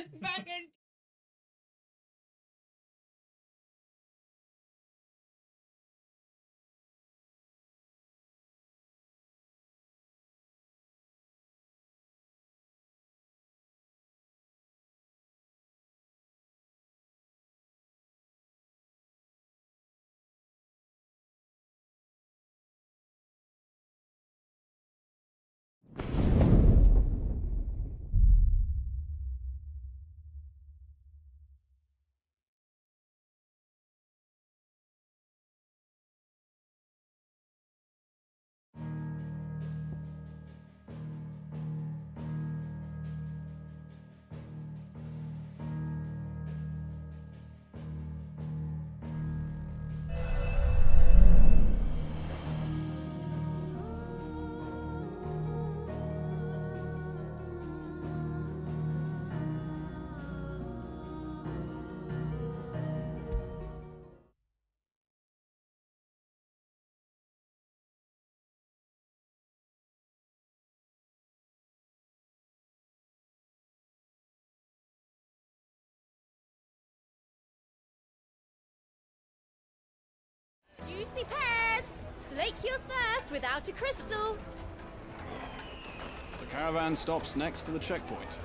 Fucking Juicy pears! Slake your thirst without a crystal. The caravan stops next to the checkpoint.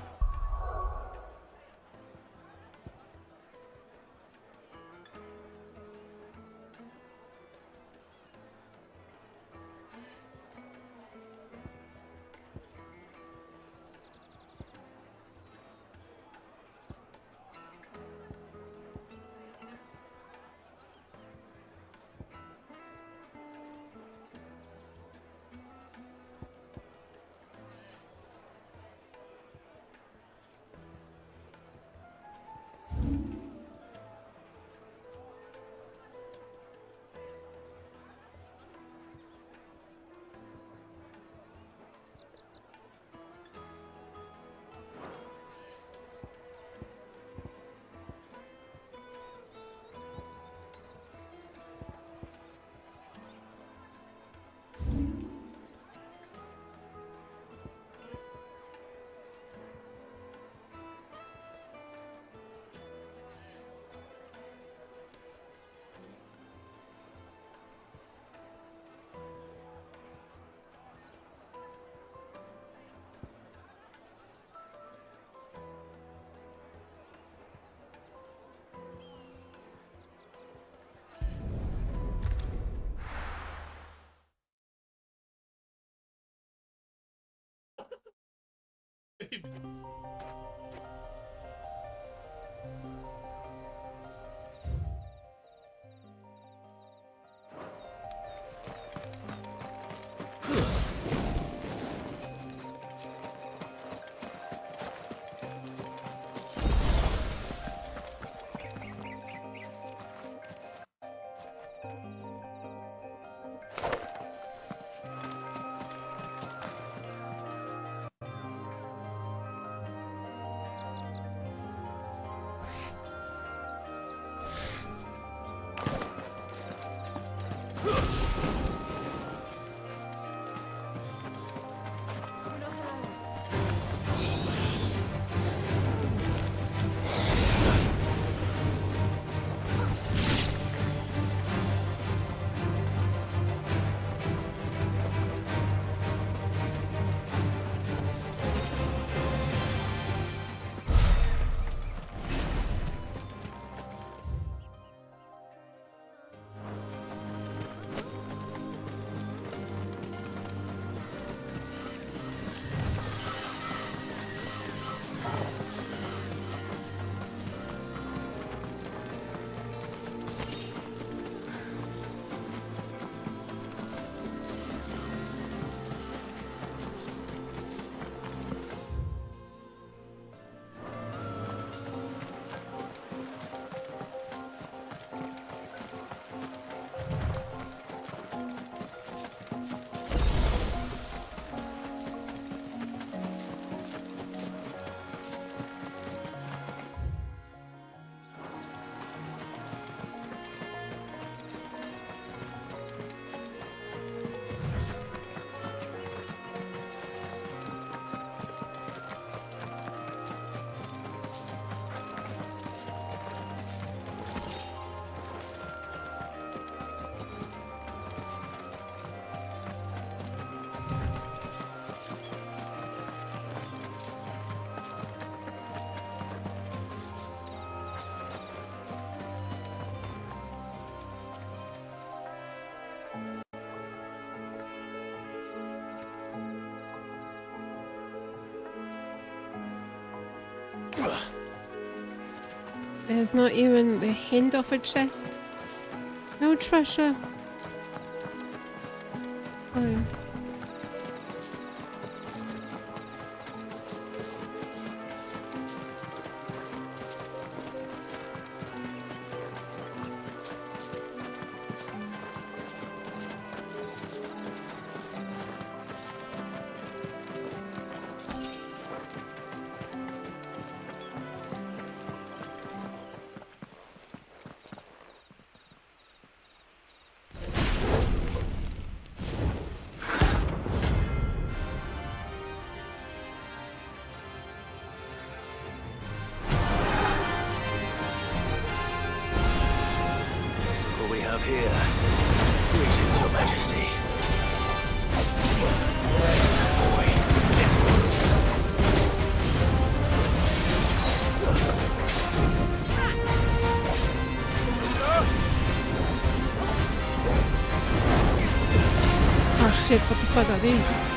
There's not even the hint of a chest. No treasure. Fine. What we have here? Greetings, Your Majesty. Boy, let's Oh shit, what the fuck are these?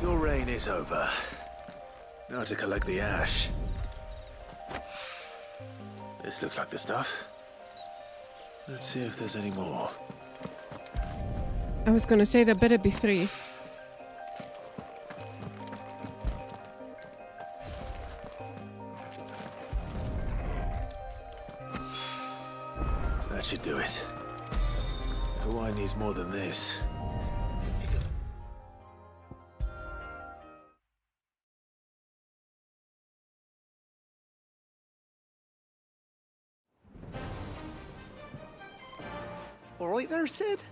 Your reign is over. Now to collect the ash. This looks like the stuff. Let's see if there's any more. I was gonna say there better be 3. That should do it. If a wine needs more than this. All right there, Sid?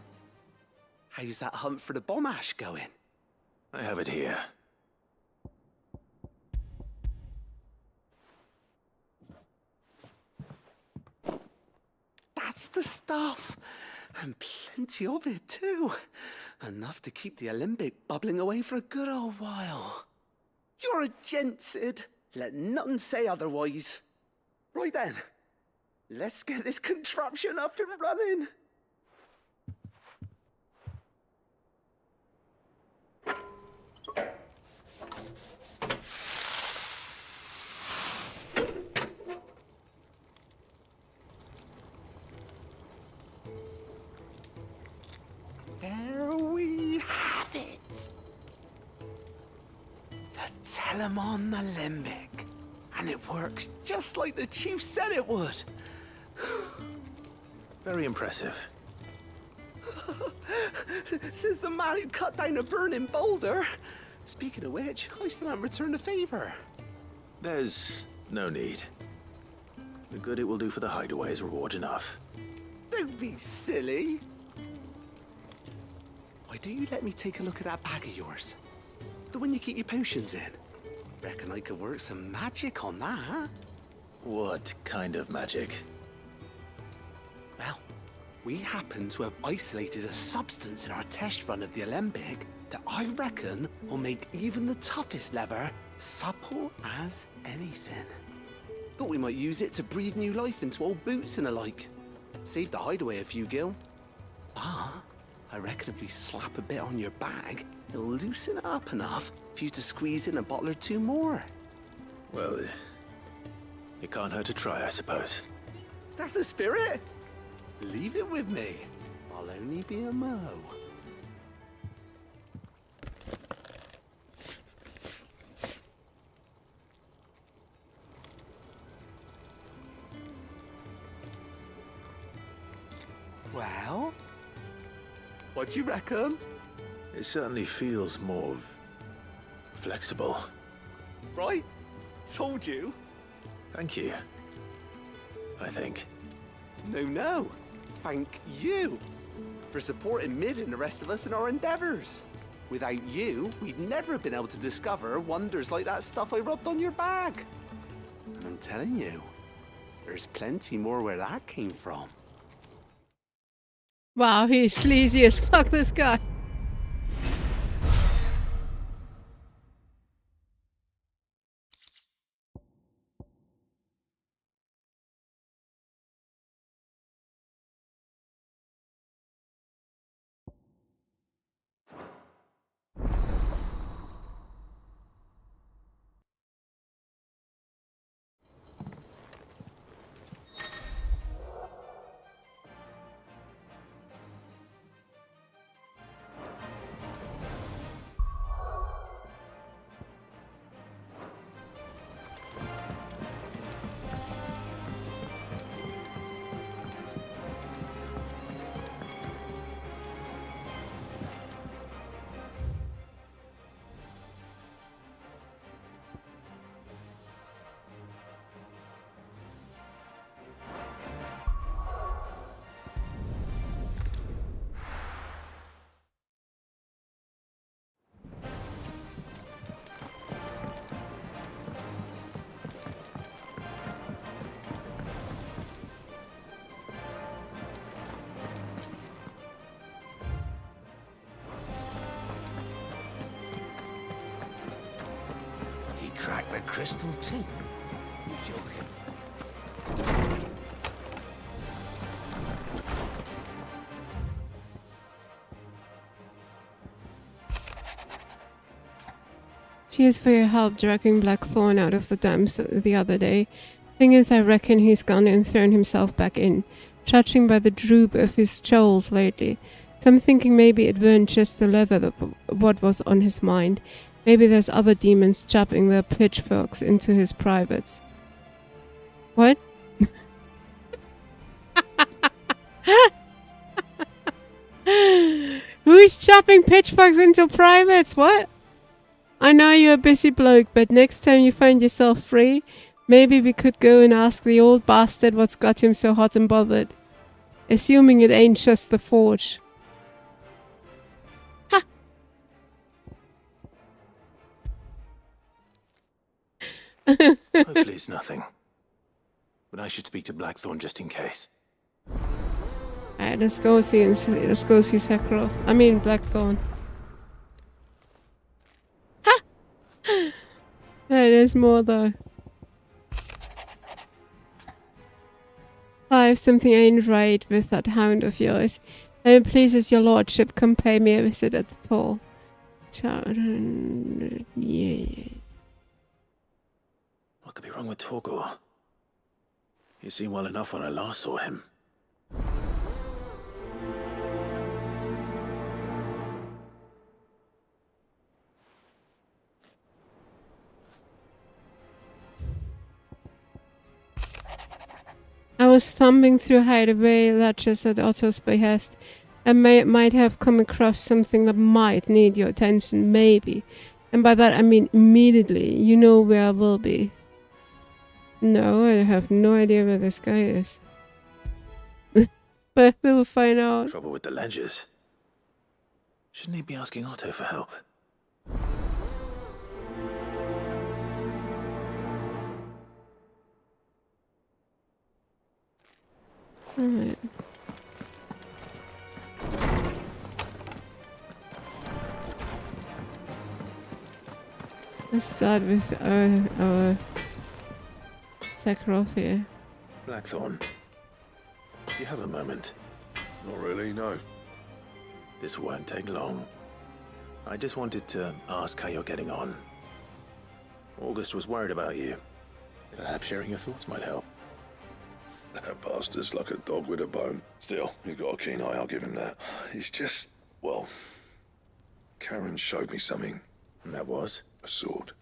How's that hunt for the bomb ash going? I have it here. That's the stuff. And plenty of it, too. Enough to keep the Olympic bubbling away for a good old while. You're a gent, Sid. Let none say otherwise. Right then, let's get this contraption up and running. There we have it. The Telemon Alembic. And it works just like the chief said it would. Very impressive. Says the man who cut down a burning boulder. Speaking of which, I still haven't returned the favor. There's no need. The good it will do for the hideaway is reward enough. Don't be silly. Why don't you let me take a look at that bag of yours? The one you keep your potions in. Reckon I could work some magic on that. What kind of magic? Well, we happen to have isolated a substance in our test run of the Alembic that I reckon will make even the toughest leather supple as anything. Thought we might use it to breathe new life into old boots and the like. Save the hideaway a few gil. But I reckon if we slap a bit on your bag, it'll loosen it up enough for you to squeeze in a bottle or two more. Well, it can't hurt to try, I suppose. That's the spirit. Leave it with me. I'll only be a mo. Well, what do you reckon? It certainly feels more flexible. Right? Told you. Thank you. I think. No. Thank you for supporting Mid and the rest of us in our endeavors. Without you, we'd never have been able to discover wonders like that stuff I rubbed on your bag. And I'm telling you, there's plenty more where that came from. Wow, he's sleazy as fuck, this guy. Crack the crystal too. You're joking. Cheers for your help dragging Blackthorn out of the dumps the other day. Thing is, I reckon he's gone and thrown himself back in, judging by the droop of his jowls lately. So I'm thinking maybe it weren't just the leather what was on his mind. Maybe there's other demons chopping their pitchforks into his privates. What? Who's chopping pitchforks into privates? What? I know you're a busy bloke, but next time you find yourself free, maybe we could go and ask the old bastard what's got him so hot and bothered. Assuming it ain't just the forge. Hopefully it's nothing. But I should speak to Blackthorn just in case. Alright, let's go see Sephiroth. I mean Blackthorn. Ha! There's more though. 5. Something ain't right with that hound of yours. And it pleases your lordship, come pay me a visit at the toll. Yeah. What could be wrong with Torgor? He seemed well enough when I last saw him. I was thumbing through hideaway latches at Otto's behest, and might have come across something that might need your attention, maybe. And by that I mean immediately. You know where I will be. No, I have no idea where this guy is. But we'll find out. Trouble with the ledgers. Shouldn't he be asking Otto for help? Alright. Let's start with our Sephiroth here. Blackthorn, do you have a moment? Not really, no. This won't take long. I just wanted to ask how you're getting on. August was worried about you. Perhaps sharing your thoughts might help. That bastard's like a dog with a bone. Still, he got a keen eye, I'll give him that. He's just, well, Karen showed me something. And that was? A sword.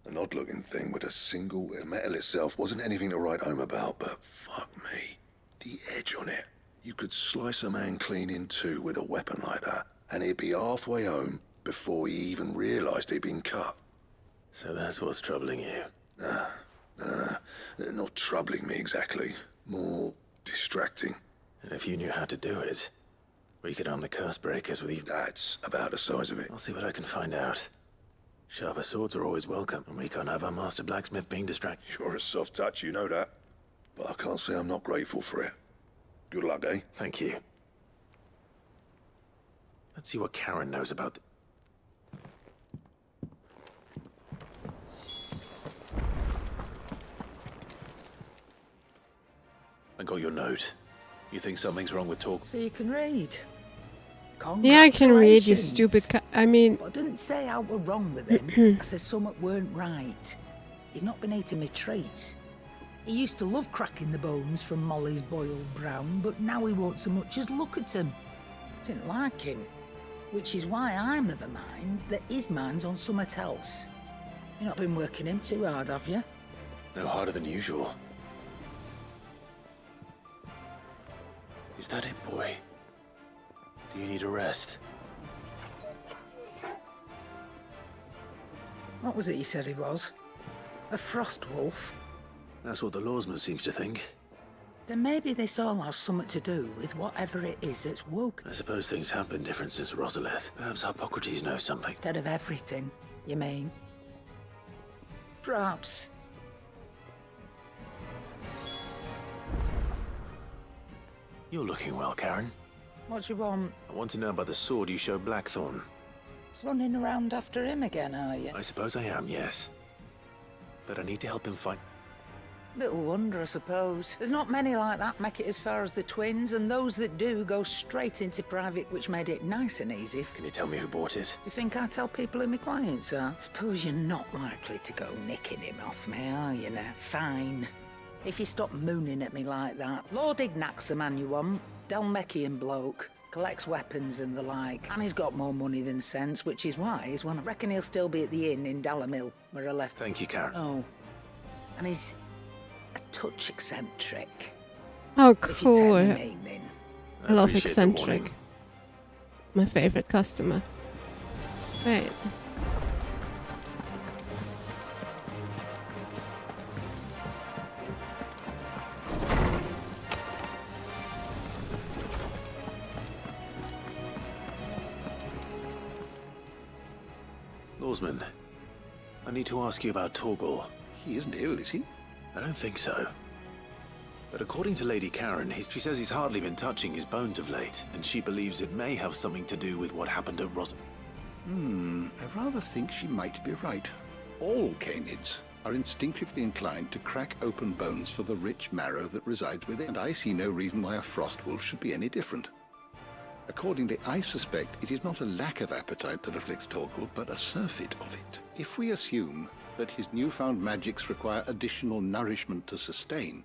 An odd-looking thing with a single... metal itself wasn't anything to write home about, but fuck me. The edge on it. You could slice a man clean in two with a weapon like that, and he'd be halfway home before he even realised he'd been cut. So that's what's troubling you? No. Not troubling me exactly. More distracting. And if you knew how to do it, we could arm the curse breakers with even... That's about the size of it. I'll see what I can find out. Sharper swords are always welcome, and we can't have our master blacksmith being distracted. You're a soft touch, you know that. But I can't say I'm not grateful for it. Good luck, eh? Thank you. Let's see what Karen knows about I got your note. You think something's wrong with talk? So you can read. Yeah, I can read, you stupid I mean... But I didn't say how we're wrong with him. I said something weren't right. He's not been eating me treats. He used to love cracking the bones from Molly's boiled brown, but now he won't so much as look at them. Didn't like him. Which is why I'm of a mind that his mind's on something else. You've not been working him too hard, have you? No harder than usual. Is that it, boy? Do you need a rest? What was it you said he was? A frost wolf? That's what the lawsman seems to think. Then maybe this all has something to do with whatever it is that's woke. I suppose things have been different since Rosalith. Perhaps Hippocrates knows something. Instead of everything, you mean? Perhaps. You're looking well, Karen. What do you want? I want to know about the sword you showed Blackthorn. Running around after him again, are you? I suppose I am, yes. But I need to help him fight. Little wonder, I suppose. There's not many like that make it as far as the twins, and those that do go straight into private, which made it nice and easy. Can you tell me who bought it? You think I tell people who my clients are? Suppose you're not likely to go nicking him off me, are you now? Fine. If you stop mooning at me like that. Lord Ignac's the man you want. Dalmekian bloke. Collects weapons and the like. And he's got more money than sense, which is why he's one. I reckon he'll still be at the inn in Dalamil, where I left. Thank you, Karen. Oh. And he's a touch eccentric. Oh, If you take cool. the meaning. I love appreciate the eccentric. warning. My favorite customer. Right. Lawsman, I need to ask you about Torgor. He isn't ill, is he? I don't think so. But according to Lady Karen, she says he's hardly been touching his bones of late, and she believes it may have something to do with what happened at I rather think she might be right. All canids are instinctively inclined to crack open bones for the rich marrow that resides within, and I see no reason why a frost wolf should be any different. Accordingly, I suspect it is not a lack of appetite that afflicts Torgal, but a surfeit of it. If we assume that his newfound magics require additional nourishment to sustain,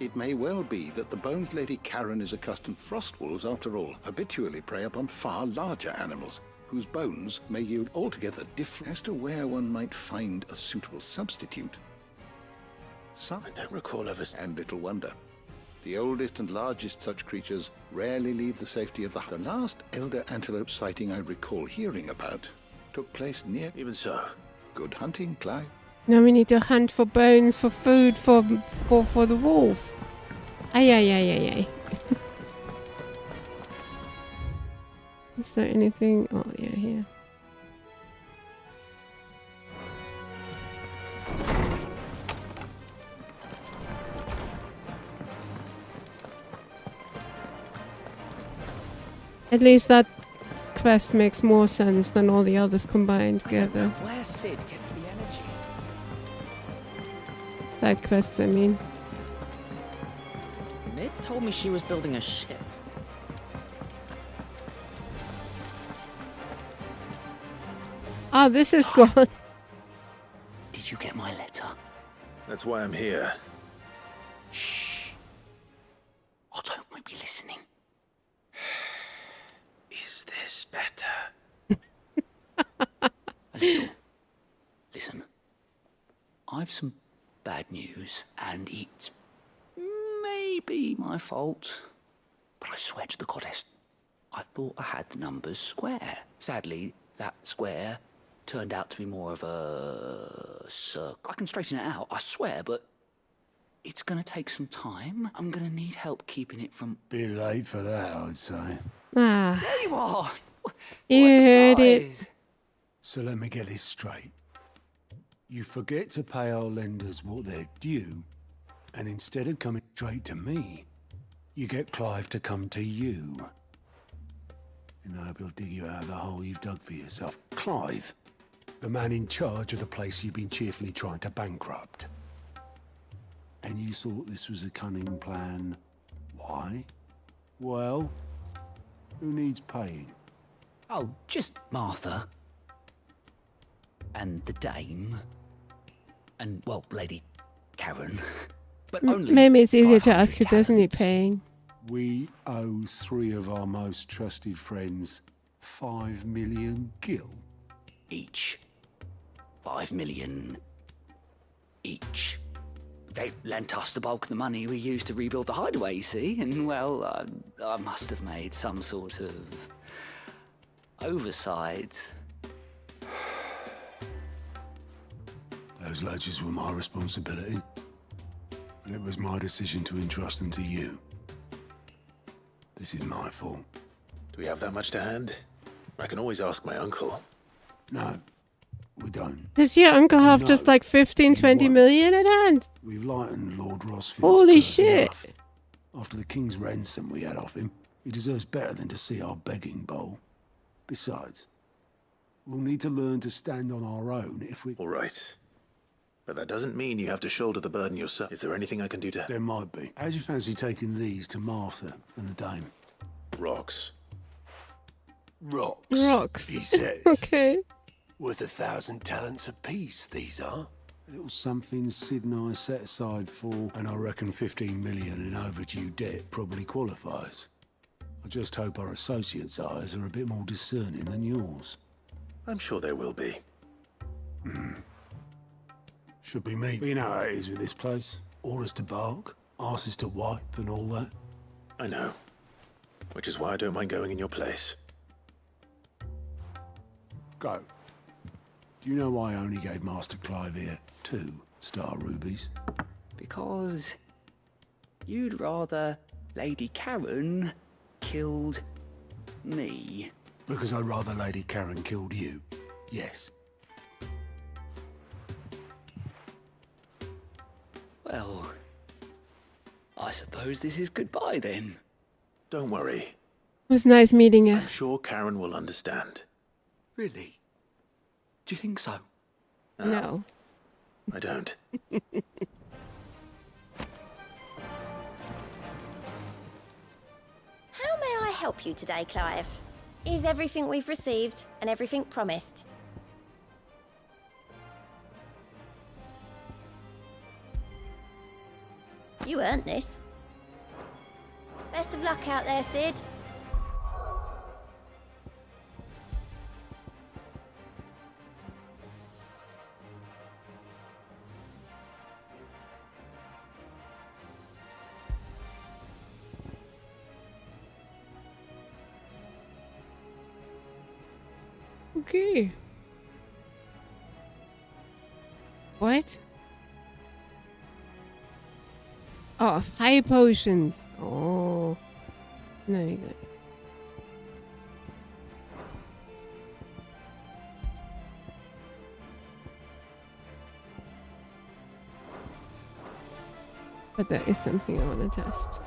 it may well be that the bones Lady Karen is accustomed frost wolves, after all, habitually prey upon far larger animals, whose bones may yield altogether different. As to where one might find a suitable substitute, some I don't recall ever... and little wonder. The oldest and largest such creatures rarely leave the safety of the last elder antelope sighting I recall hearing about took place near... Even so. Good hunting, Clive. Now we need to hunt for bones for food for the wolf. Ay. Is there anything? Oh yeah, here. At least that quest makes more sense than all the others combined together. Where Sid gets the energy. Side quests, I mean. Mid told me she was building a ship. Oh, this is good. Did you get my letter? That's why I'm here. Shh. Otto might be listening. Is this better? A little. Listen. I've some bad news, and it's maybe my fault. But I swear to the goddess, I thought I had the numbers square. Sadly, that square turned out to be more of a circle. I can straighten it out, I swear, but it's gonna take some time. I'm gonna need help keeping it from... Bit late for that, I'd say. Ah, There you are! you heard it. So let me get this straight. You forget to pay our lenders what they're due, and instead of coming straight to me, you get Clive to come to you. And I hope he'll dig you out of the hole you've dug for yourself. Clive, the man in charge of the place you've been cheerfully trying to bankrupt. And you thought this was a cunning plan. Why? Well, who needs paying? Oh, just Martha. And the dame. And, well, Lady Karen. But only Maybe it's easier to 500 ask who doesn't need talents. paying. We owe 3 of our most trusted friends 5 million gil. Each. 5 million each. They lent us the bulk of the money we used to rebuild the hideaway, you see, and, well, I must have made some sort of oversight. Those ledgers were my responsibility, and it was my decision to entrust them to you. This is my fault. Do we have that much to hand? I can always ask my uncle. No, we don't. Does your uncle have No, just like 15, he 20 won't. million at hand? We've lightened Lord Rossfield's Holy purse shit. enough. After the king's ransom we had off him, he deserves better than to see our begging bowl. Besides, we'll need to learn to stand on our own if we... All right. But that doesn't mean you have to shoulder the burden yourself. Is there anything I can do to... There might be. How'd you fancy taking these to Martha and the dame? Rocks. Rocks. Rocks. He says. Okay. Worth 1,000 talents apiece, these are. A little something Sid and I set aside for, and I reckon 15 million in overdue debt probably qualifies. I just hope our associates' eyes are a bit more discerning than yours. I'm sure there will be. Should be me. But you know how it is with this place. Orders to bark, arses to wipe, and all that. I know. Which is why I don't mind going in your place. Go. Do you know why I only gave Master Clive here 2 star rubies? Because you'd rather Lady Karen killed me. Because I'd rather Lady Karen killed you. Yes. Well, I suppose this is goodbye then. Don't worry. It was nice meeting you. I'm sure Karen will understand. Really? Do you think so? No. I don't. How may I help you today, Clive? Is everything we've received and everything promised? You earned this. Best of luck out there, Sid. Okay. What? Oh, high potions. Oh. No, you're good. But there is something I want to test.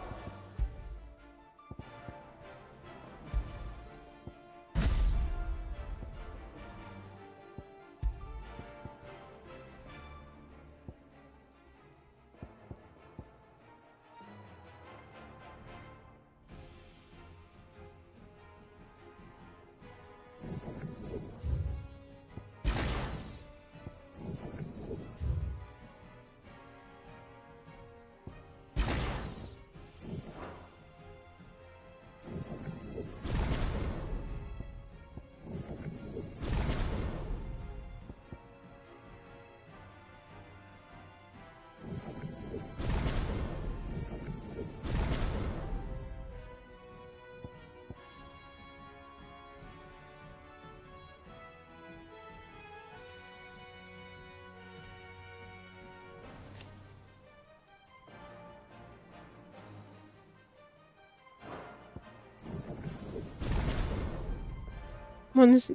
One's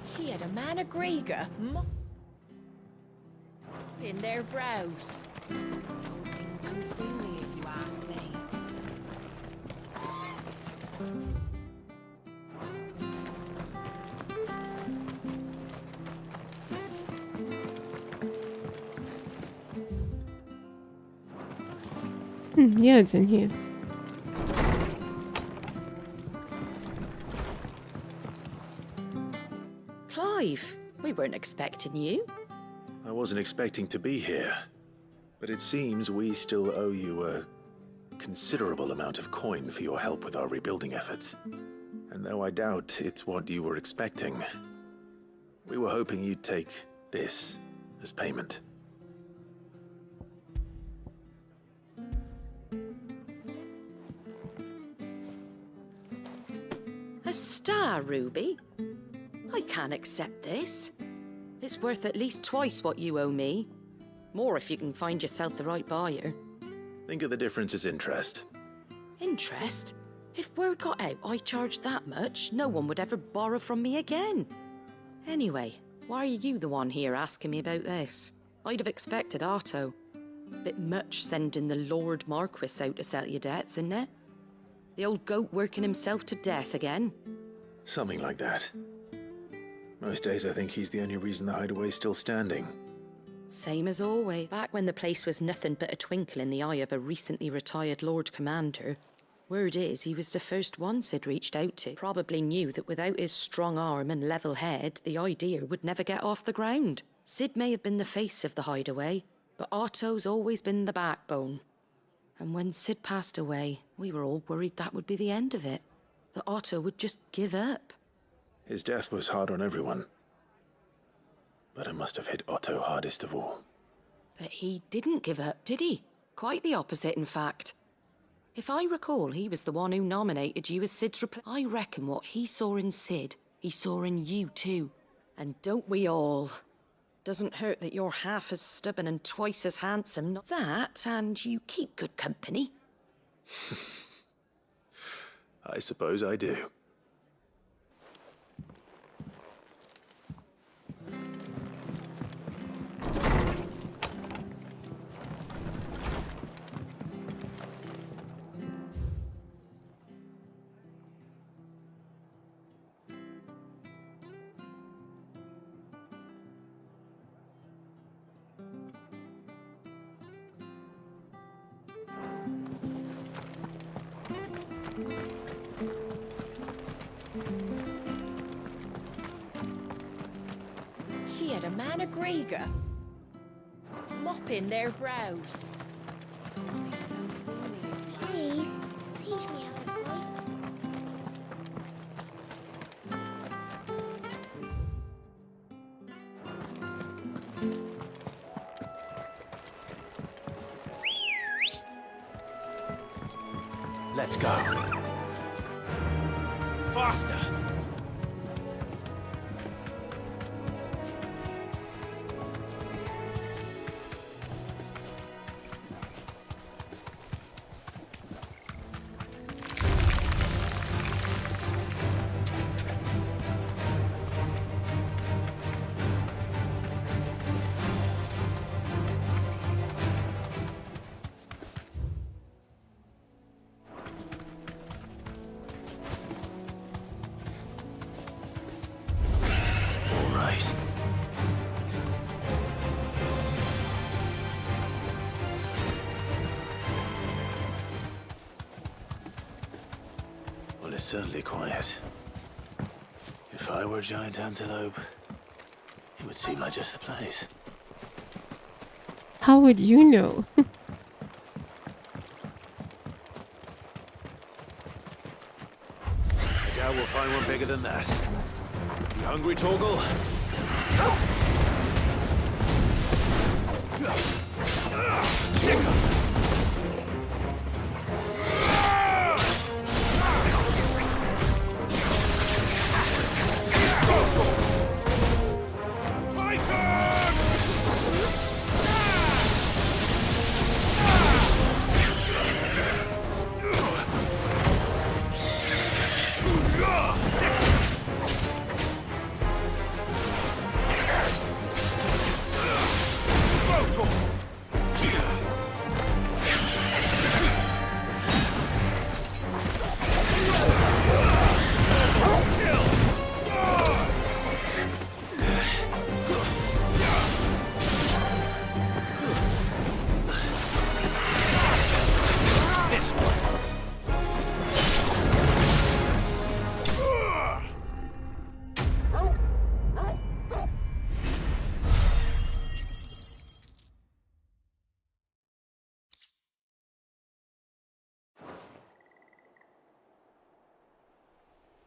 She had a man of Grieger in their brows. Those things unseemly, if you ask me. yeah, it's in here. Clive, we weren't expecting you. I wasn't expecting to be here, but it seems we still owe you a considerable amount of coin for your help with our rebuilding efforts. And though I doubt it's what you were expecting, we were hoping you'd take this as payment. A star ruby? I can't accept this. It's worth at least twice what you owe me. More if you can find yourself the right buyer. Think of the difference as interest. Interest? If word got out I charged that much, no one would ever borrow from me again. Anyway, why are you the one here asking me about this? I'd have expected Otto. Bit much sending the Lord Marquis out to settle your debts, isn't it? The old goat working himself to death again. Something like that. Most days I think he's the only reason the hideaway's still standing. Same as always. Back when the place was nothing but a twinkle in the eye of a recently retired Lord Commander. Word is, he was the first one Sid reached out to. Probably knew that without his strong arm and level head, the idea would never get off the ground. Sid may have been the face of the hideaway, but Otto's always been the backbone. And when Sid passed away, we were all worried that would be the end of it. That Otto would just give up. His death was hard on everyone. But it must have hit Otto hardest of all. But he didn't give up, did he? Quite the opposite, in fact. If I recall, he was the one who nominated you as Sid's I reckon what he saw in Sid, he saw in you too. And don't we all? Doesn't hurt that you're half as stubborn and twice as handsome. Not that, and you keep good company. I suppose I do. She had a man of Grieger mopping their brows. Please, teach me how to fight. Let's go. Faster! Well, it's certainly quiet. If I were a giant antelope, it would seem like just the place. How would you know? I doubt we'll find one bigger than that. You hungry, Torgal?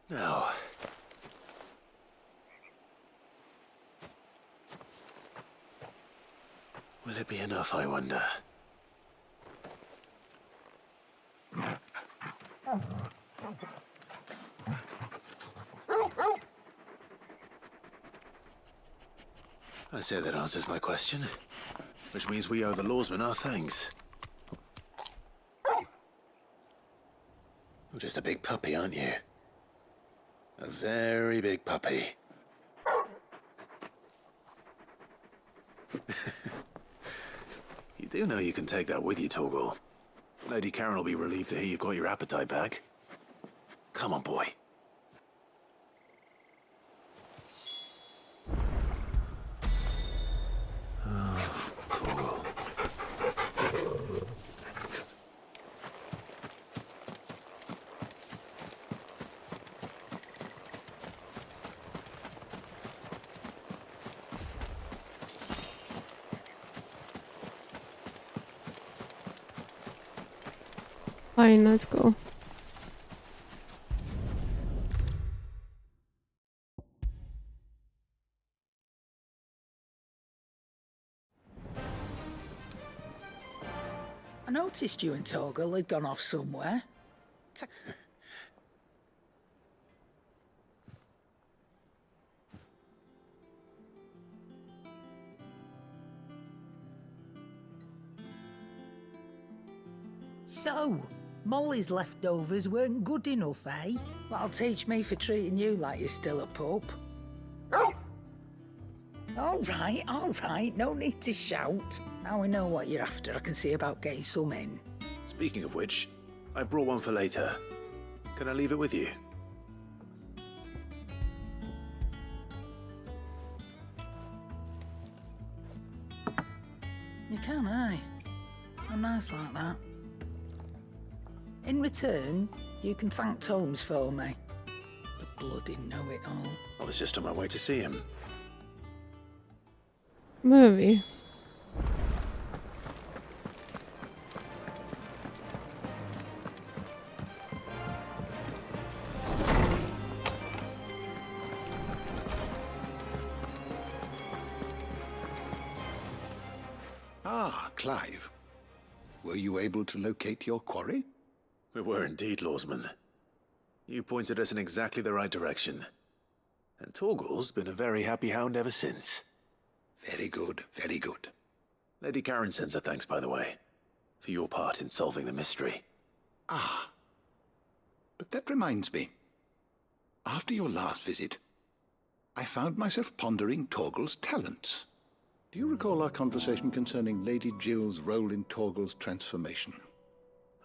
Now, will it be enough, I wonder? I say that answers my question, which means we owe the lawsman our thanks. You're just a big puppy, aren't you? A very big puppy. You do know you can take that with you, Torgal. Lady Karen will be relieved to hear you've got your appetite back. Come on, boy. Oh. Fine, let's go. I noticed you and Torgal had gone off somewhere. So, Molly's leftovers weren't good enough, eh? That'll teach me for treating you like you're still a pup. All right, no need to shout. Now I know what you're after, I can see about getting some in. Speaking of which, I brought one for later. Can I leave it with you? You can, aye. I'm nice like that. In return, you can thank Tomes for me. The bloody know-it-all. I was just on my way to see him. Movie. Ah, Clive. Were you able to locate your quarry? We were indeed, Lawsman. You pointed us in exactly the right direction. And Torgal's been a very happy hound ever since. Very good, very good. Lady Karen sends her thanks, by the way, for your part in solving the mystery. Ah. But that reminds me. After your last visit, I found myself pondering Torgal's talents. Do you recall our conversation concerning Lady Jill's role in Torgal's transformation?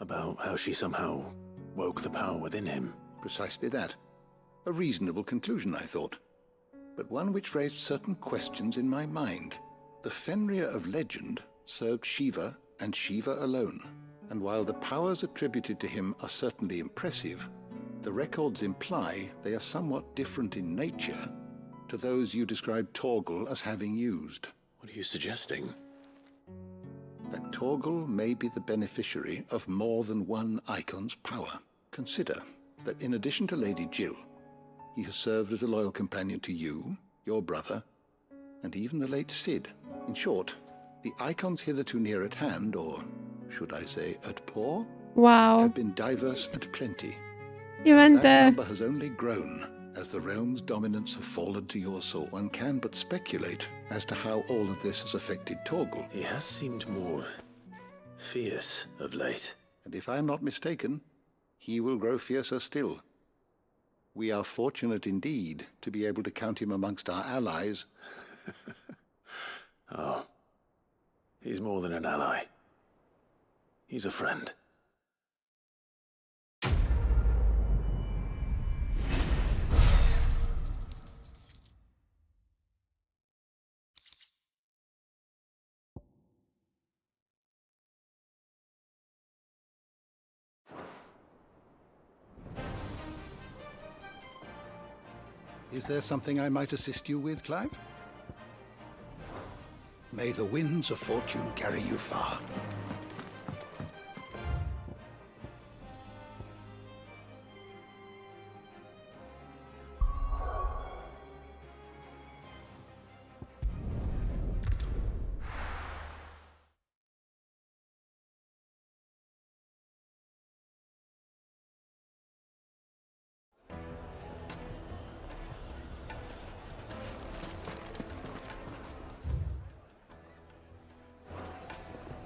About how she somehow woke the power within him. Precisely that. A reasonable conclusion, I thought. But one which raised certain questions in my mind. The Fenrir of legend served Shiva and Shiva alone. And while the powers attributed to him are certainly impressive, the records imply they are somewhat different in nature to those you described Torgal as having used. What are you suggesting? That Torgal may be the beneficiary of more than one icon's power. Consider that in addition to Lady Jill, he has served as a loyal companion to you, your brother, and even the late Cid. In short, the icons hitherto near at hand, or should I say at paw, Wow. have been diverse and plenty. You went That there. number has only grown as the realm's dominance have fallen to your soul. One can but speculate as to how all of this has affected Torgal. He has seemed more fierce of late. And if I am not mistaken, he will grow fiercer still. We are fortunate indeed to be able to count him amongst our allies. Oh, he's more than an ally. He's a friend. Is there something I might assist you with, Clive? May the winds of fortune carry you far.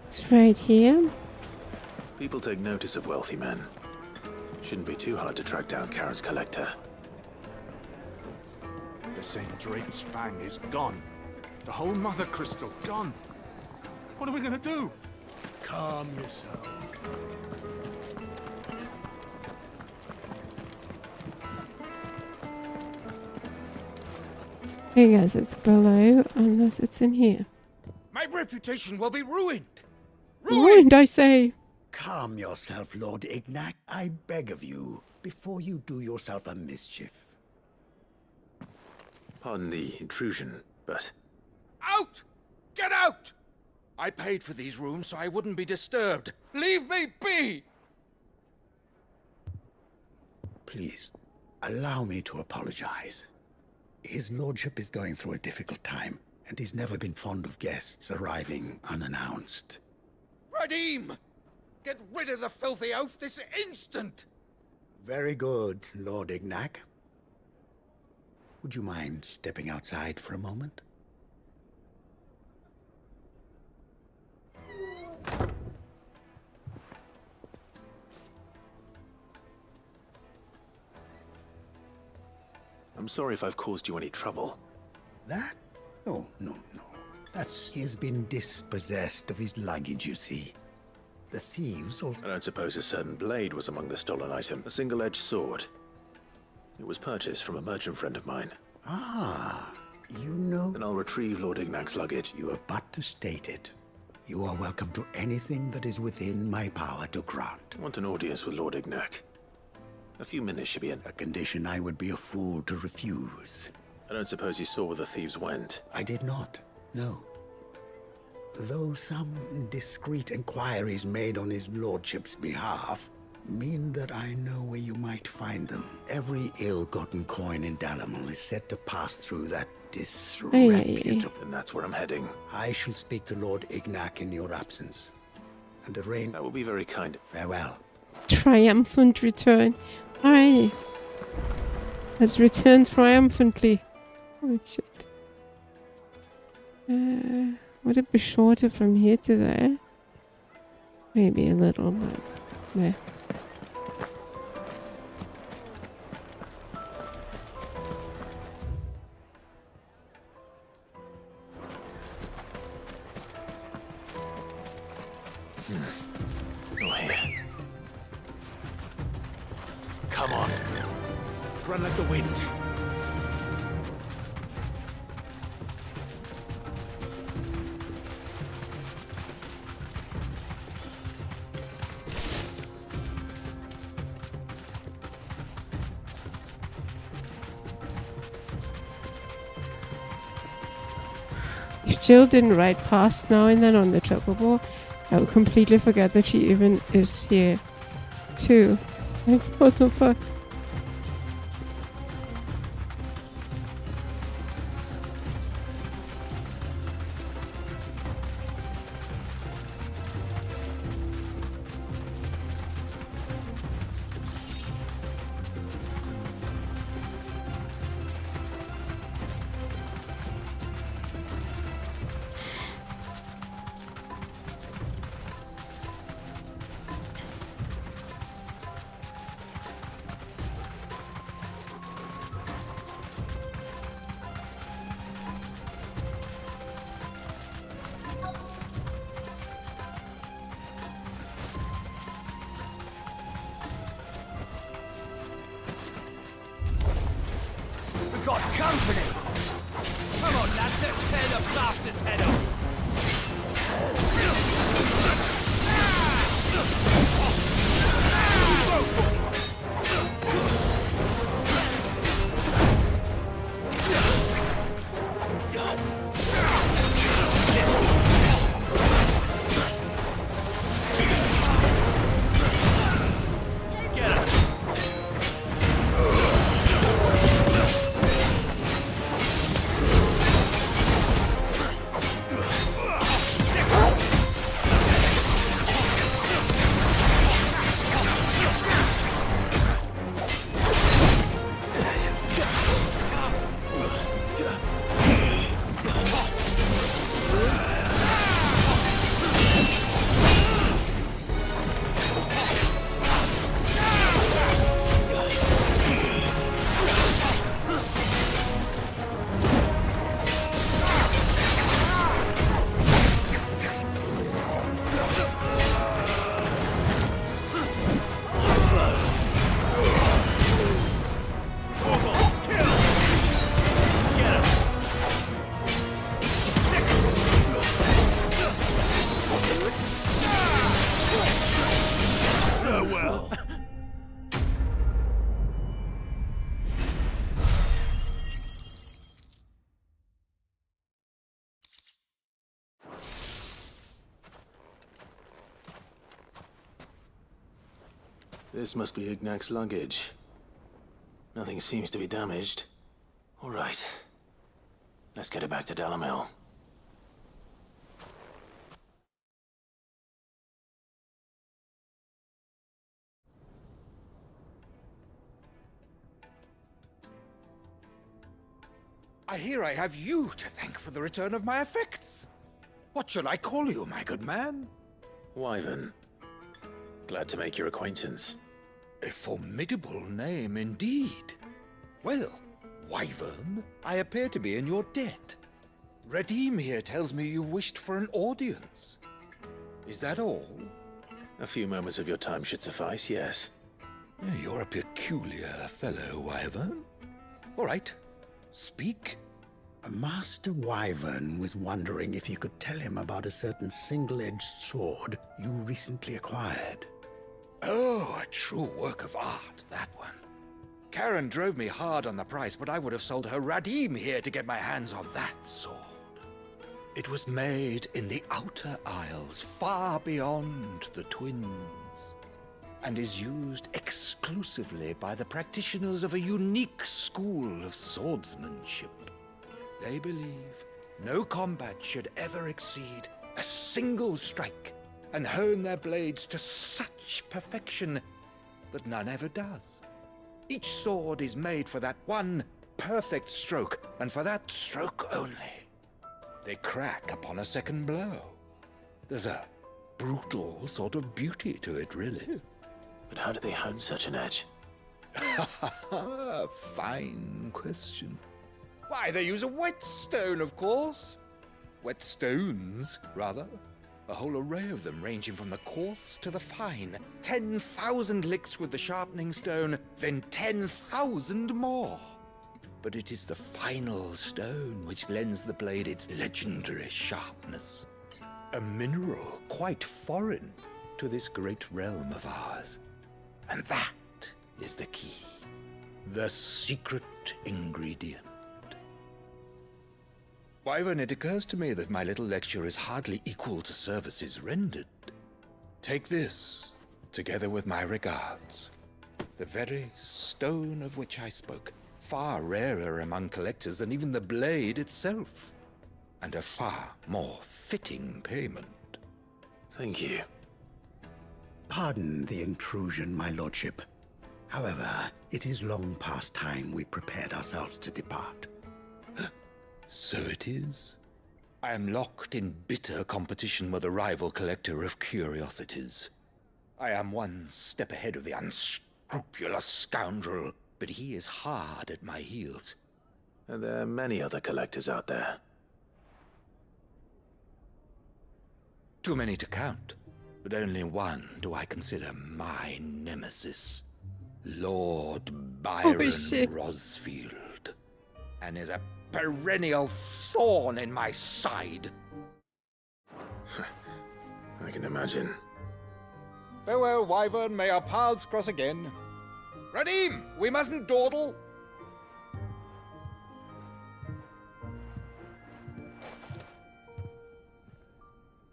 It's right here. People take notice of wealthy men. Shouldn't be too hard to track down Karen's collector. The St. Drake's Fang is gone. The whole Mother Crystal gone. What are we gonna do? Calm yourself. I guess it's below, unless it's in here. My reputation will be ruined. Ruined, I say. Calm yourself, Lord Ignac, I beg of you, before you do yourself a mischief. Pardon the intrusion, but... Out! Get out! I paid for these rooms so I wouldn't be disturbed. Leave me be! please, allow me to apologize. His lordship is going through a difficult time, and he's never been fond of guests arriving unannounced. Radim! Get rid of the filthy oaf this instant! Very good, Lord Ignac. Would you mind stepping outside for a moment? I'm sorry if I've caused you any trouble. That? Oh, no. He's been dispossessed of his luggage, you see. The thieves also... I don't suppose a certain blade was among the stolen item. A single-edged sword. It was purchased from a merchant friend of mine. Ah, you know... Then I'll retrieve Lord Ignac's luggage. You have but to state it. You are welcome to anything that is within my power to grant. I want an audience with Lord Ignac. A few minutes should be in. A condition I would be a fool to refuse. I don't suppose you saw where the thieves went. I did not, no. Though some discreet inquiries made on his lordship's behalf mean that I know where you might find them. Every ill-gotten coin in Dalamal is said to pass through that disreputable... And that's where I'm heading. I shall speak to Lord Ignac in your absence, and arrange... That will be very kind. Farewell. Triumphant return. Alrighty. Has returned triumphantly. Oh shit. Would it be shorter from here to there? Maybe a little, but meh. Oh, here. Come on. Run like the wind. If Jill didn't ride past now and then on the chocobo, I would completely forget that she even is here too. Like, what the fuck? Got company! Come on, lads, let's tear the bastard's head off! This must be Ignac's luggage. Nothing seems to be damaged. All right. Let's get it back to Delamel. I hear I have you to thank for the return of my effects. What shall I call you, my good man? Wyvern. Glad to make your acquaintance. A formidable name indeed. Well, Wyvern, I appear to be in your debt. Redeem here tells me you wished for an audience. Is that all? A few moments of your time should suffice, yes. You're a peculiar fellow, Wyvern. All right, speak. Master Wyvern was wondering if you could tell him about a certain single-edged sword you recently acquired. Oh, a true work of art, that one. Karen drove me hard on the price, but I would have sold her Radim here to get my hands on that sword. It was made in the Outer Isles, far beyond the Twins, and is used exclusively by the practitioners of a unique school of swordsmanship. They believe no combat should ever exceed a single strike, and hone their blades to such perfection that none ever does. Each sword is made for that one perfect stroke, and for that stroke only. They crack upon a second blow. There's a brutal sort of beauty to it, really. But how do they hone such an edge? Fine question. Why, they use a whetstone, of course. Whetstones, rather. A whole array of them, ranging from the coarse to the fine. 10,000 licks with the sharpening stone, then 10,000 more. But it is the final stone which lends the blade its legendary sharpness. A mineral quite foreign to this great realm of ours. And that is the key. The secret ingredient. Wyvern, it occurs to me that my little lecture is hardly equal to services rendered. Take this, together with my regards. The very stone of which I spoke, far rarer among collectors than even the blade itself, and a far more fitting payment. Thank you. Pardon the intrusion, my lordship. However, it is long past time we prepared ourselves to depart. So it is. I am locked in bitter competition with a rival collector of curiosities. I am one step ahead of the unscrupulous scoundrel, but he is hard at my heels. Are there many other collectors out there? Too many to count, but only one do I consider my nemesis. Lord Byron Rosfield. And is a perennial thorn in my side. I can imagine. Farewell, Wyvern. May our paths cross again. Radim, we mustn't dawdle.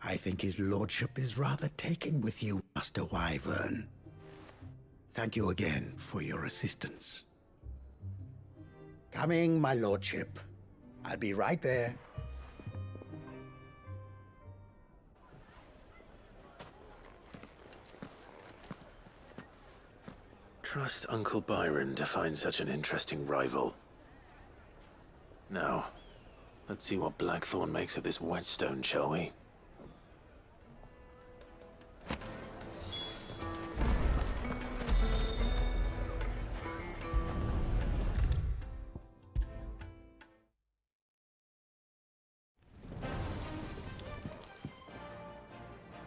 I think his lordship is rather taken with you, Master Wyvern. Thank you again for your assistance. Coming, my lordship. I'll be right there. Trust Uncle Byron to find such an interesting rival. Now, let's see what Blackthorn makes of this whetstone, shall we?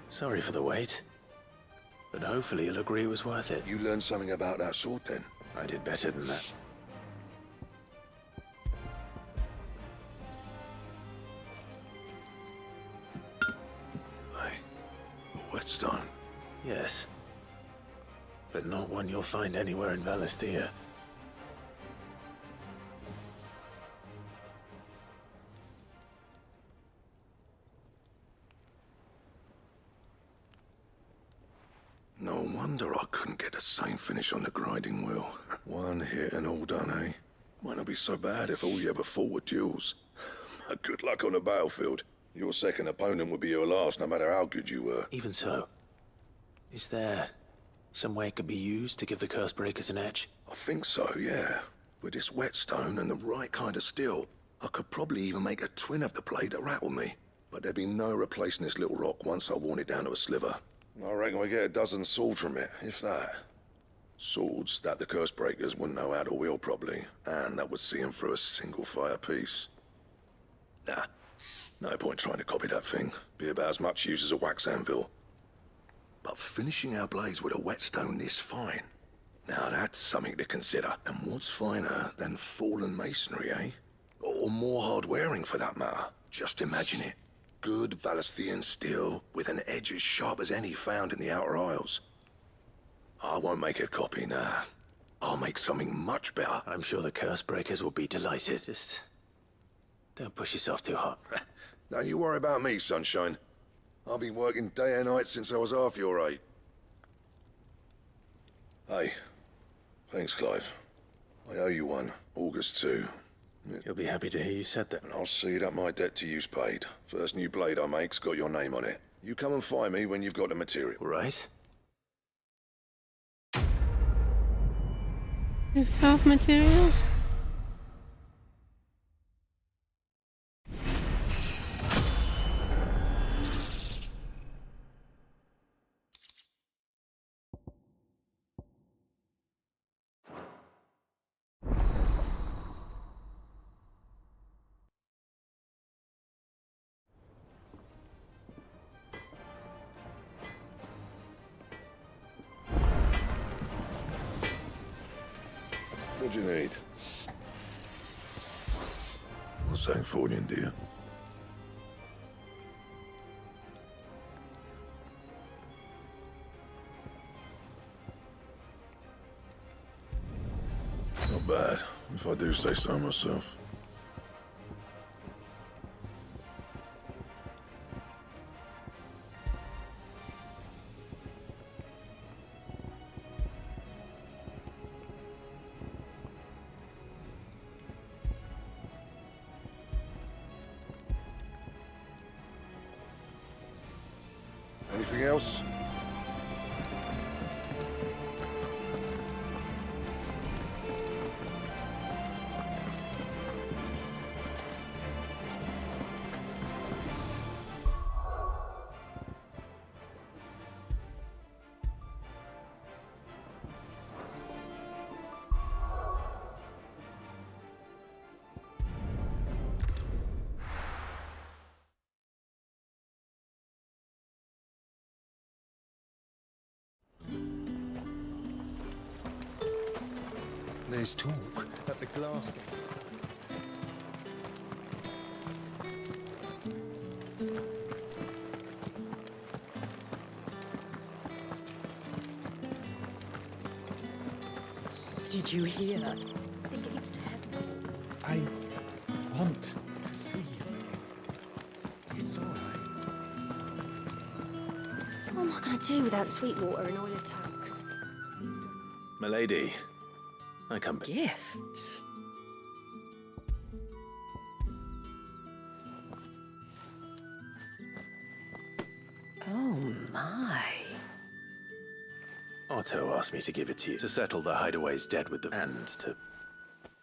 Sorry for the wait, but hopefully you'll agree it was worth it. You learned something about that sword, then? I did better than that. A whetstone? Yes, but not one you'll find anywhere in Valisthea. No wonder I couldn't get the same finish on the grinding wheel. One hit and all done, eh? Might not be so bad if all you ever fought were duels. Good luck on the battlefield. Your second opponent would be your last, no matter how good you were. Even so, is there some way it could be used to give the curse breakers an edge? I think so, yeah. With this whetstone and the right kind of steel, I could probably even make a twin of the blade that rattled me. But there'd be no replacing this little rock once I worn it down to a sliver. I reckon we get a dozen swords from it, if that. Swords that the curse breakers wouldn't know how to wield properly, and that would see them through a single fire piece. Nah, no point trying to copy that thing. Be about as much use as a wax anvil. But finishing our blades with a whetstone this fine, now that's something to consider. And what's finer than fallen masonry, eh? Or more hard-wearing for that matter. Just imagine it. Good Valisthian steel with an edge as sharp as any found in the Outer Isles. I won't make a copy, nah. I'll make something much better. I'm sure the curse breakers will be delighted. Just don't push yourself too hard. Don't you worry about me, sunshine. I've been working day and night since I was half your age. Hey, thanks, Clive. I owe you one, August 2. You'll be happy to hear you said that. And I'll see that my debt to you's paid. First new blade I make's got your name on it. You come and find me when you've got the material. Right? With health materials? What do you need? Something for you, dear. Not bad, if I do say so myself. Anything else? There's talk at the glass gate. Did you hear? The gates to heaven. I want to see you. It's all right. What am I going to do without sweet water and oil of talc? Milady, I come back. Gifts? Oh my. Otto asked me to give it to you to settle the hideaway's debt with the... and to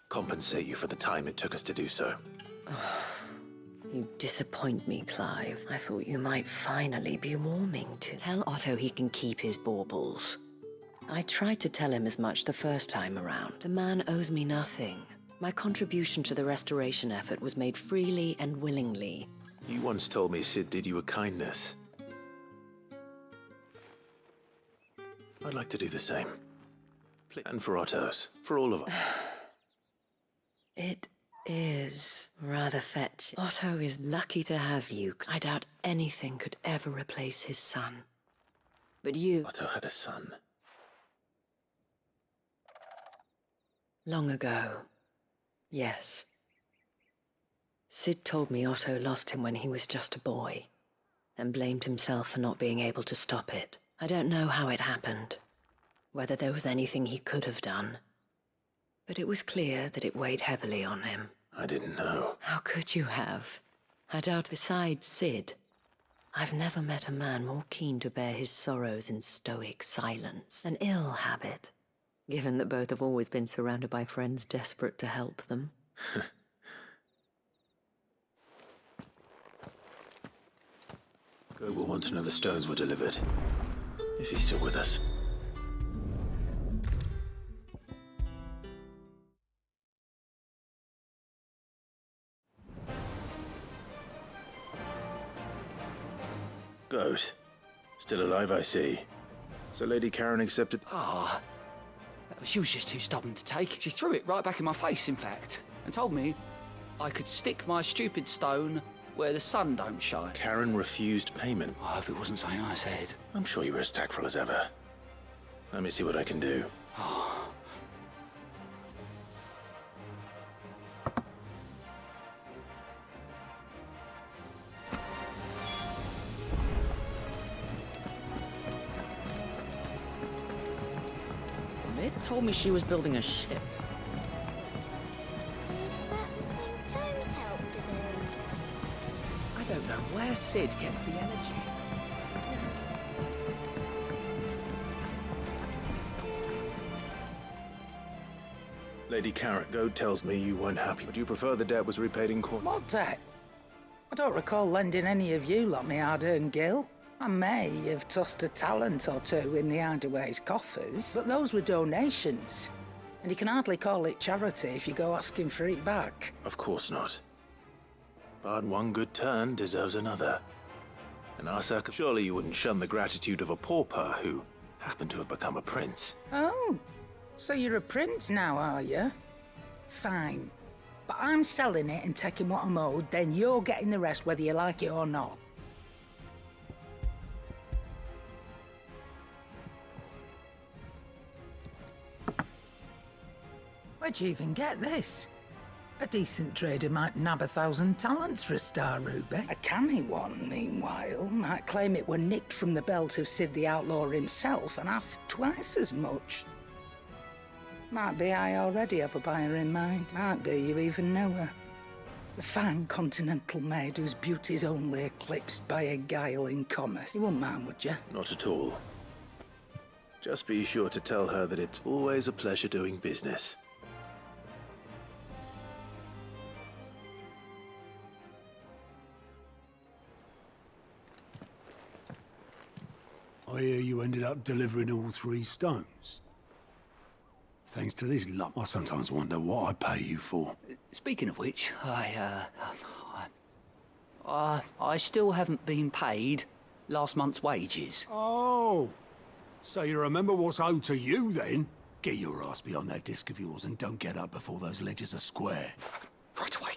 compensate you for the time it took us to do so. You disappoint me, Clive. I thought you might finally be warming to... Tell Otto he can keep his baubles. I tried to tell him as much the first time around. The man owes me nothing. My contribution to the restoration effort was made freely and willingly. You once told me Sid did you a kindness. I'd like to do the same. And for Otto's. For all of us. It is rather fetching. Otto is lucky to have you. I doubt anything could ever replace his son. But you... Otto had a son. Long ago. Yes. Sid told me Otto lost him when he was just a boy, and blamed himself for not being able to stop it. I don't know how it happened, whether there was anything he could have done, but it was clear that it weighed heavily on him. I didn't know. How could you have? I doubt besides Sid, I've never met a man more keen to bear his sorrows in stoic silence. An ill habit, given that both have always been surrounded by friends desperate to help them. Goat will want to know the stones were delivered, if he's still with us. Goat. Still alive, I see. So Lady Karen accepted... Ah, she was just too stubborn to take. She threw it right back in my face, in fact, and told me I could stick my stupid stone where the sun don't shine. Karen refused payment. I hope it wasn't something I said. I'm sure you were as tactful as ever. Let me see what I can do. Mid told me she was building a ship. Is that the thing Tomes helped to build? I don't know where Sid gets the energy. Lady Carrot, Goat tells me you weren't happy. Would you prefer the debt was repaid in coin? What debt? I don't recall lending any of you lot me hard-earned gil. I may have tossed a talent or two in the Hideaway's coffers, but those were donations. And you can hardly call it charity if you go asking for it back. Of course not. But one good turn deserves another. In our circle, surely you wouldn't shun the gratitude of a pauper who happened to have become a prince. Oh, so you're a prince now, are you? Fine. But I'm selling it and taking what I'm owed, then you're getting the rest whether you like it or not. Where'd you even get this? A decent trader might nab 1,000 talents for a star ruby. A canny one, meanwhile, might claim it were nicked from the belt of Sid the Outlaw himself and ask twice as much. Might be I already have a buyer in mind. Might be you even know her. The fine continental maid whose beauty's only eclipsed by a guile in commerce. You wouldn't mind, would you? Not at all. Just be sure to tell her that it's always a pleasure doing business. I hear you ended up delivering all 3 stones. Thanks to this luck, I sometimes wonder what I pay you for. Speaking of which, I still haven't been paid last month's wages. Oh, so you remember what's owed to you then? Get your ass behind that disc of yours and don't get up before those ledgers are square. Right away.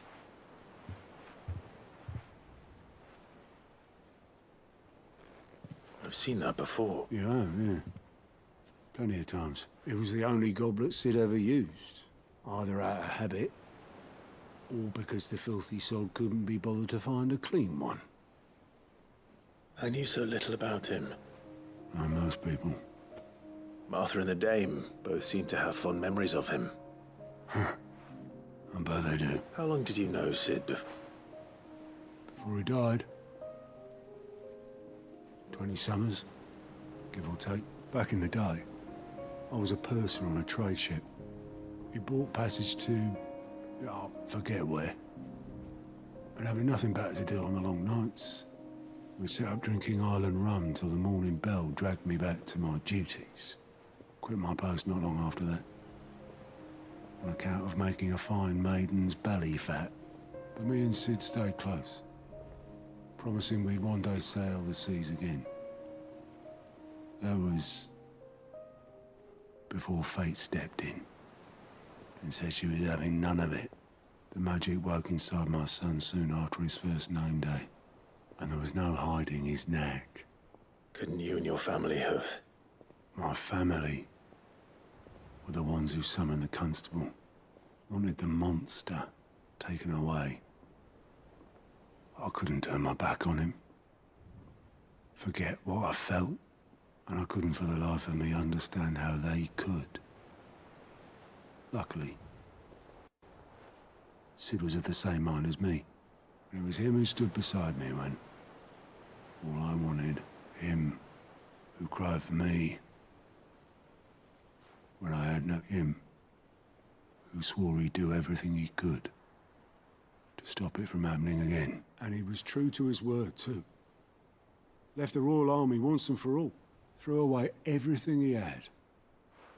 I've seen that before. You have, yeah. Plenty of times. It was the only goblet Sid ever used. Either out of habit, or because the filthy sod couldn't be bothered to find a clean one. I knew so little about him. Like most people. Martha and the Dame both seem to have fond memories of him. I bet they do. How long did you know Sid before he died? 20 summers, give or take. Back in the day, I was a purser on a trade ship. We bought passage to... oh, forget where. But having nothing better to do on the long nights, we set up drinking island rum till the morning bell dragged me back to my duties. Quit my post not long after that. On account of making a fine maiden's belly fat. But me and Sid stayed close, promising we'd one day sail the seas again. That was before fate stepped in and said she was having none of it. The magic woke inside my son soon after his first name day, and there was no hiding his knack. Couldn't you and your family have? My family were the ones who summoned the constable, wanted the monster taken away. I couldn't turn my back on him. Forget what I felt And I couldn't for the life of me understand how they could. Luckily, Sid was of the same mind as me. It was him who stood beside me when all I wanted, him who cried for me when I had no him, who swore he'd do everything he could to stop it from happening again. And he was true to his word, too. Left the Royal Army once and for all. Threw away everything he had.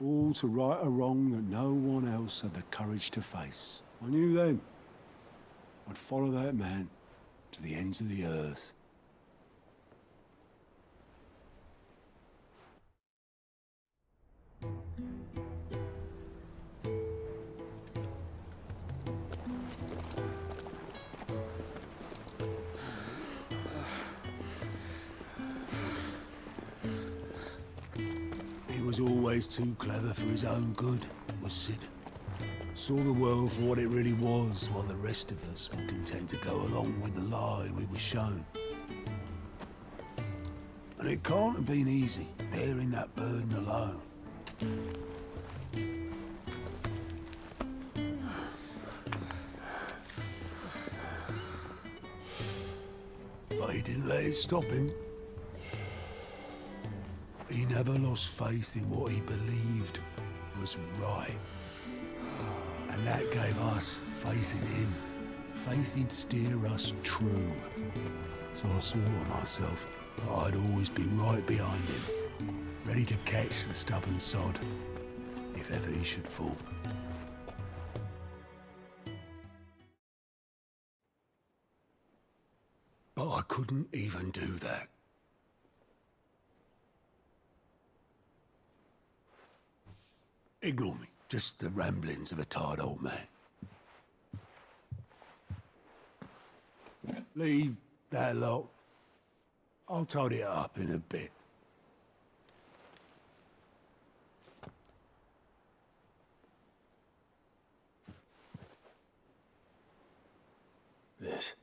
All to right a wrong that no one else had the courage to face. I knew then I'd follow that man to the ends of the earth. He was always too clever for his own good, was Sid. Saw the world for what it really was, while the rest of us were content to go along with the lie we were shown. And it can't have been easy, bearing that burden alone. But he didn't let it stop him. He never lost faith in what he believed was right. And that gave us faith in him. Faith he'd steer us true. So I swore to myself that I'd always be right behind him, ready to catch the stubborn sod, if ever he should fall. But I couldn't even do that. Ignore me. Just the ramblings of a tired old man. Leave that lot. I'll tidy it up in a bit. This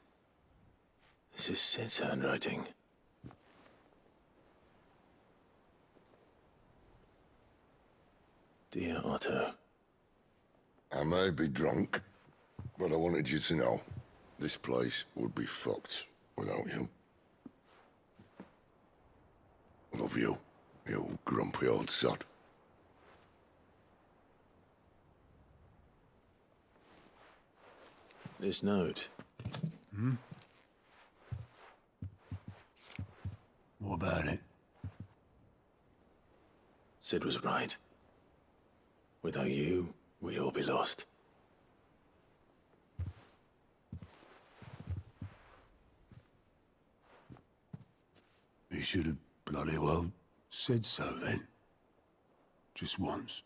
is Sid's handwriting. Dear Otto. I may be drunk, but I wanted you to know this place would be fucked without you. Love you, you grumpy old sod. This note. Hmm? What about it? Sid was right. Without you, we'd all be lost. He should have bloody well said so then. Just once.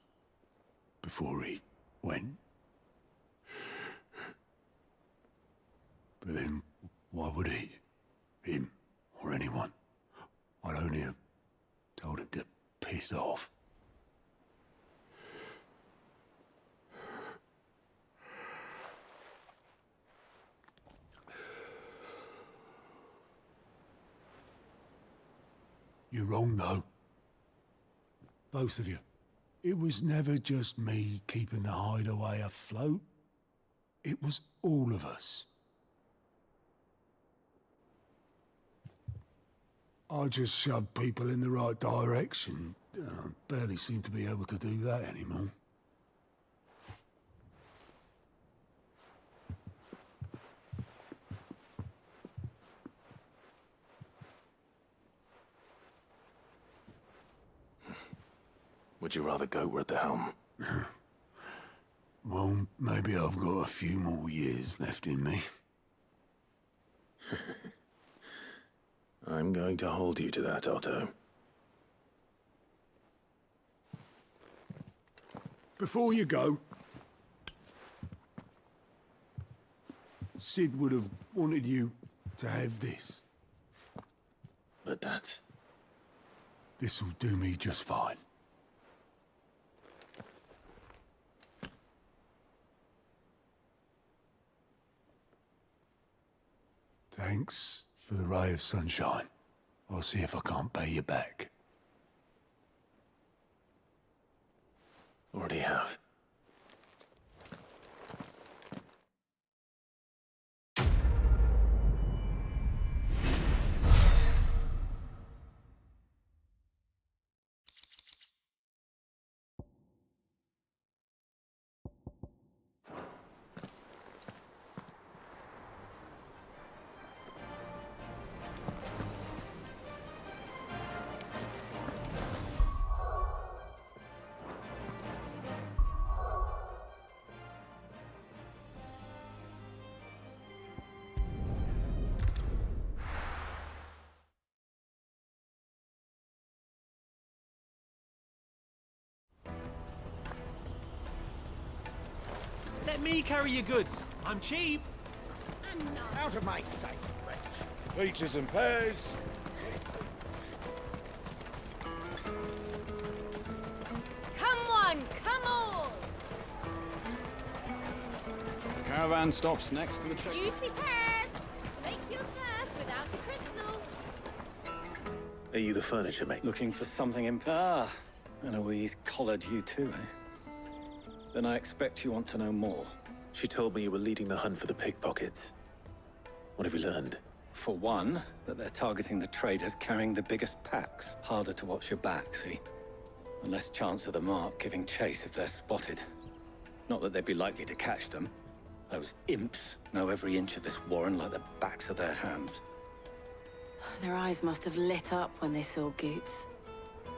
Before he went. But then, why would he? Him, or anyone? I'd only have told him to piss off. You're wrong, though. Both of you. It was never just me keeping the hideaway afloat. It was all of us. I just shoved people in the right direction, and I barely seem to be able to do that anymore. Would you rather go at the helm? Well, maybe I've got a few more years left in me. I'm going to hold you to that, Otto. Before you go, Sid would have wanted you to have this. But that's... This'll do me just fine. Thanks for the ray of sunshine. I'll see if I can't pay you back. Already have. Let me carry your goods. I'm cheap. Out of my sight, wretch. Peaches and pears. Come on, come on! The caravan stops next to the checkpoint. Juicy pears! Slake your thirst without a crystal. Are you the furniture maker? Looking for something in... Ah, Eloise collared you too, eh? Then I expect you want to know more. She told me you were leading the hunt for the pickpockets. What have you learned? For one, that they're targeting the traders carrying the biggest packs. Harder to watch your back, see? And less chance of the mark giving chase if they're spotted. Not that they'd be likely to catch them. Those imps know every inch of this warren like the backs of their hands. Their eyes must have lit up when they saw Goots.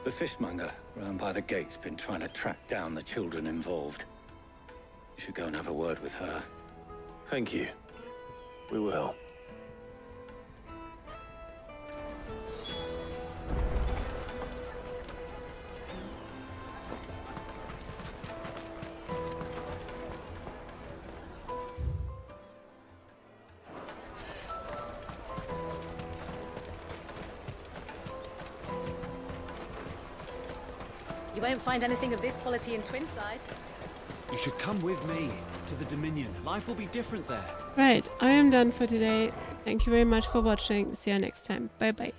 The fishmonger round by the gate's been trying to track down the children involved. You should go and have a word with her. Thank you. We will. You won't find anything of this quality in Twinside. You should come with me to the Dominion. Life will be different there. Right, I am done for today. Thank you very much for watching. See you next time. Bye bye.